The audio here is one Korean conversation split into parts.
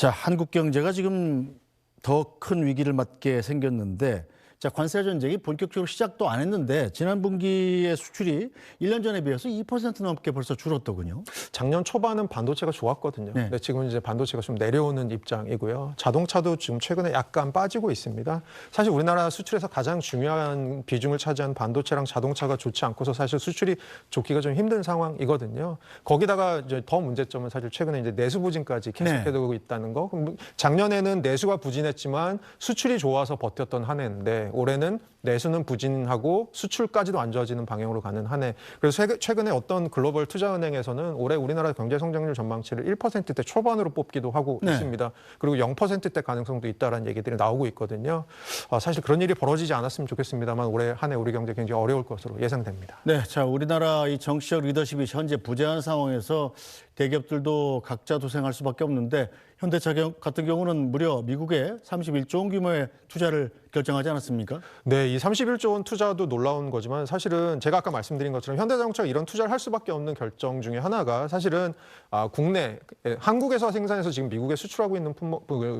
자, 한국 경제가 지금 더 큰 위기를 맞게 생겼는데, 자, 관세 전쟁이 본격적으로 시작도 안 했는데 지난 분기의 수출이 1년 전에 비해서 2% 넘게 벌써 줄었더군요. 작년 초반은 반도체가 좋았거든요. 네. 근데 지금은 이제 반도체가 좀 내려오는 입장이고요. 자동차도 지금 최근에 약간 빠지고 있습니다. 사실 우리나라 수출에서 가장 중요한 비중을 차지한 반도체랑 자동차가 좋지 않고서 사실 수출이 좋기가 좀 힘든 상황이거든요. 거기다가 이제 더 문제점은 사실 최근에 이제 내수 부진까지 계속되고 있다는 거. 작년에는 내수가 부진했지만 수출이 좋아서 버텼던 한 해인데 올해는 내수는 부진하고 수출까지도 안 좋아지는 방향으로 가는 한 해. 그래서 최근에 어떤 글로벌 투자은행에서는 올해 우리나라 경제 성장률 전망치를 1%대 초반으로 뽑기도 하고 있습니다. 그리고 0%대 가능성도 있다라는 얘기들이 나오고 있거든요. 사실 그런 일이 벌어지지 않았으면 좋겠습니다만 올해 한 해 우리 경제 굉장히 어려울 것으로 예상됩니다. 네, 자, 우리나라 이 정치적 리더십이 현재 부재한 상황에서 대기업들도 각자 도생할 수밖에 없는데 현대차 같은 경우는 무려 미국에 31조 원 규모의 투자를 결정하지 않았습니까? 네, 이 31조 원 투자도 놀라운 거지만 사실은 제가 아까 말씀드린 것처럼 현대자동차가 이런 투자를 할 수밖에 없는 결정 중에 하나가 사실은 국내, 한국에서 생산해서 지금 미국에 수출하고 있는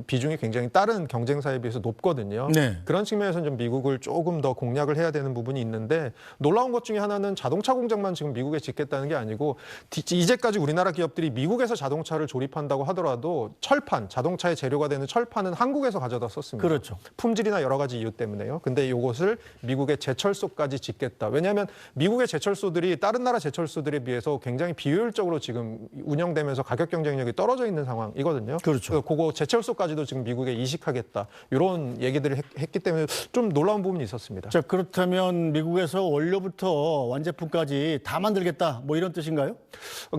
비중이 굉장히 다른 경쟁사에 비해서 높거든요. 네. 그런 측면에서는 좀 미국을 조금 더 공략을 해야 되는 부분이 있는데 놀라운 것 중에 하나는 자동차 공장만 지금 미국에 짓겠다는 게 아니고 이제까지 우리나라 기업들이 미국에서 자동차를 조립한다고 하더라도 철판, 자동차의 재료가 되는 철판은 한국에서 가져다 썼습니다. 그렇죠. 품질이나 여러 가지 이유 때문에요. 근데 이것을 미국의 제철소까지 짓겠다. 왜냐하면 미국의 제철소들이 다른 나라 제철소들에 비해서 굉장히 비효율적으로 지금 운영되면서 가격 경쟁력이 떨어져 있는 상황이거든요. 그렇죠. 그거 제철소까지도 지금 미국에 이식하겠다. 이런 얘기들을 했기 때문에 좀 놀라운 부분이 있었습니다. 자, 그렇다면 미국에서 원료부터 완제품까지 다 만들겠다, 뭐 이런 뜻인가요?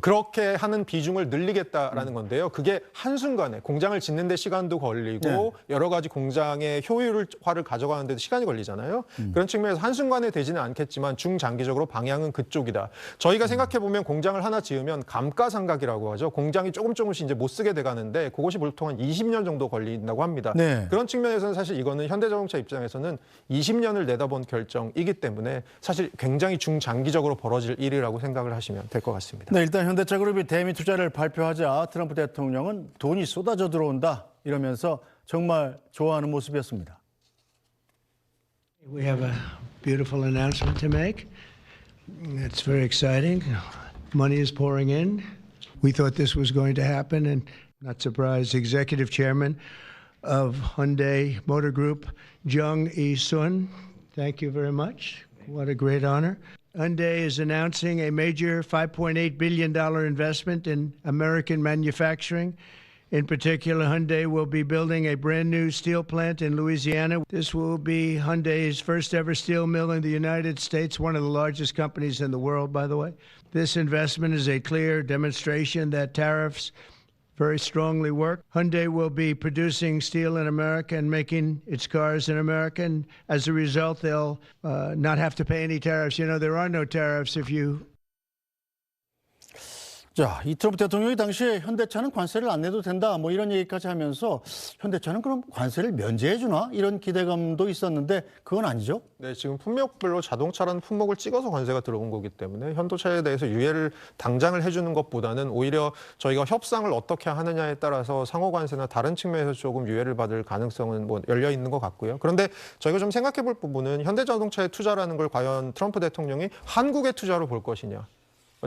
그렇게 하는 비중을 늘리겠다라는 건데요. 그게 한순간에 공장을 짓는 데 시간도 걸리고 여러 가지 공장의 효율화를 가져가는 데도 시간이 걸리잖아요. 그런 측면에서 한순간에 되지는 않겠지만 중장기적으로 방향은 그쪽이다. 저희가 생각해 보면 공장을 하나 지으면 감가상각이라고 하죠. 공장이 조금씩 이제 못 쓰게 돼 가는데 그것이 보통 한 20년 정도 걸린다고 합니다. 네. 그런 측면에서는 사실 이거는 현대자동차 입장에서는 20년을 내다본 결정이기 때문에 사실 굉장히 중장기적으로 벌어질 일이라고 생각을 하시면 될 것 같습니다. 네, 일단 현대차그룹이 대미 투자를 발표하자 트럼프 대통령은 돈이 쏟아져 들어온다 이러면서 정말 좋아하는 모습이었습니다. We have a beautiful announcement to make. It's very exciting. Money is pouring in. We thought this was going to happen, and not surprised, Executive Chairman of Hyundai Motor Group, Jung E-sun. Thank you very much. What a great honor. Hyundai is announcing a major $5.8 billion investment in American manufacturing. In particular, Hyundai will be building a brand new steel plant in Louisiana. This will be Hyundai's first ever steel mill in the United States, one of the largest companies in the world, by the way. This investment is a clear demonstration that tariffs very strongly work. Hyundai will be producing steel in America and making its cars in America. And as a result, they'll not have to pay any tariffs. You know, there are no tariffs if you 자, 이 트럼프 대통령이 당시에 현대차는 관세를 안 내도 된다, 뭐 이런 얘기까지 하면서 현대차는 그럼 관세를 면제해 주나? 이런 기대감도 있었는데 그건 아니죠? 네, 지금 품목별로 자동차라는 품목을 찍어서 관세가 들어온 거기 때문에 현대차에 대해서 유예를 당장을 해주는 것보다는 오히려 저희가 협상을 어떻게 하느냐에 따라서 상호 관세나 다른 측면에서 조금 유예를 받을 가능성은 뭐 열려 있는 것 같고요. 그런데 저희가 좀 생각해 볼 부분은 현대자동차의 투자라는 걸 과연 트럼프 대통령이 한국의 투자로 볼 것이냐.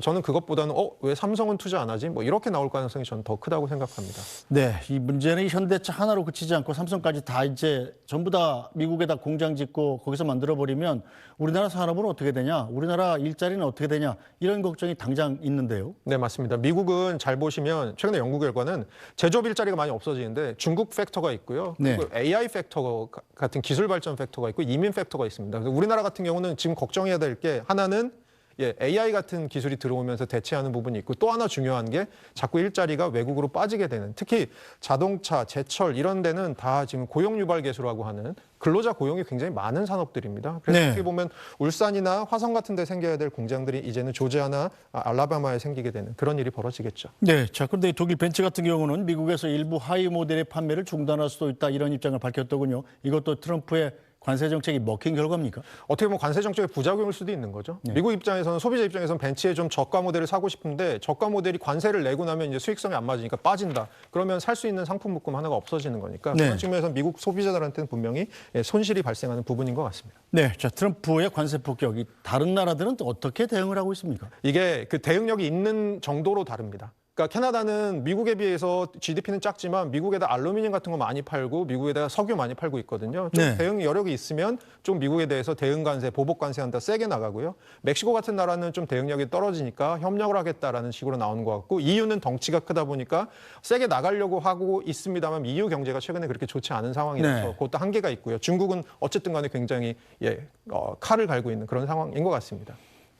저는 그것보다는 왜 삼성은 투자 안 하지? 뭐 이렇게 나올 가능성이 저는 더 크다고 생각합니다. 네, 이 문제는 현대차 하나로 그치지 않고 삼성까지 다 이제 전부 다 미국에다 공장 짓고 거기서 만들어 버리면 우리나라 산업은 어떻게 되냐? 우리나라 일자리는 어떻게 되냐? 이런 걱정이 당장 있는데요. 네, 맞습니다. 미국은 잘 보시면 최근에 연구 결과는 제조업 일자리가 많이 없어지는데 중국 팩터가 있고요. 그리고 AI 팩터 같은 기술 발전 팩터가 있고 이민 팩터가 있습니다. 우리나라 같은 경우는 지금 걱정해야 될 게 하나는 AI 같은 기술이 들어오면서 대체하는 부분이 있고 또 하나 중요한 게 자꾸 일자리가 외국으로 빠지게 되는 특히 자동차, 제철 이런 데는 다 지금 고용 유발 개수라고 하는 근로자 고용이 굉장히 많은 산업들입니다. 그래서 어떻게 보면 울산이나 화성 같은 데 생겨야 될 공장들이 이제는 조지아나 알라바마에 생기게 되는 그런 일이 벌어지겠죠. 네, 자, 그런데 독일 벤츠 같은 경우는 미국에서 일부 하위 모델의 판매를 중단할 수도 있다 이런 입장을 밝혔더군요. 이것도 트럼프의 관세 정책이 먹힌 결과입니까? 어떻게 보면 관세 정책의 부작용일 수도 있는 거죠. 미국 입장에서는 소비자 입장에서는 벤츠에 좀 저가 모델을 사고 싶은데 저가 모델이 관세를 내고 나면 이제 수익성이 안 맞으니까 빠진다. 그러면 살 수 있는 상품 묶음 하나가 없어지는 거니까 네. 그런 측면에서 미국 소비자들한테는 분명히 손실이 발생하는 부분인 것 같습니다. 네, 자 트럼프의 관세 폭격이 다른 나라들은 또 어떻게 대응을 하고 있습니까? 이게 그 대응력이 있는 정도로 다릅니다. 그러니까 캐나다는 미국에 비해서 GDP는 작지만 미국에다 알루미늄 같은 거 많이 팔고 미국에다가 석유 많이 팔고 있거든요. 좀 네. 대응 여력이 있으면 좀 미국에 대해서 대응 관세, 보복 관세한다 세게 나가고요. 멕시코 같은 나라는 좀 대응력이 떨어지니까 협력을 하겠다라는 식으로 나오는 것 같고 EU는 덩치가 크다 보니까 세게 나가려고 하고 있습니다만 EU 경제가 최근에 그렇게 좋지 않은 상황이라서 네. 그것도 한계가 있고요. 중국은 어쨌든 간에 굉장히 칼을 갈고 있는 그런 상황인 것 같습니다.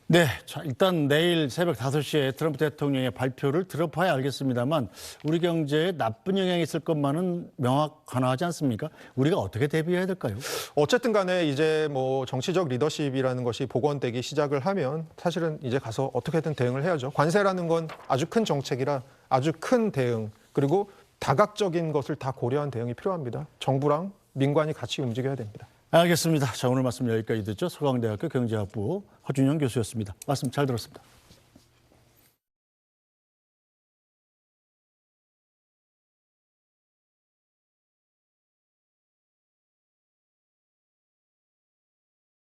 네, 자 일단 내일 새벽 5시에 트럼프 대통령의 발표를 들어봐야 알겠습니다만 우리 경제에 나쁜 영향이 있을 것만은 명확하지 않습니까? 우리가 어떻게 대비해야 될까요? 어쨌든 간에 이제 뭐 정치적 리더십이라는 것이 복원되기 시작을 하면 사실은 이제 가서 어떻게든 대응을 해야죠. 관세라는 건 아주 큰 정책이라 아주 큰 대응 그리고 다각적인 것을 다 고려한 대응이 필요합니다. 정부랑 민관이 같이 움직여야 됩니다. 알겠습니다. 자 오늘 말씀 여기까지 듣죠. 서강대학교 경제학부 허준영 교수였습니다. 말씀 잘 들었습니다.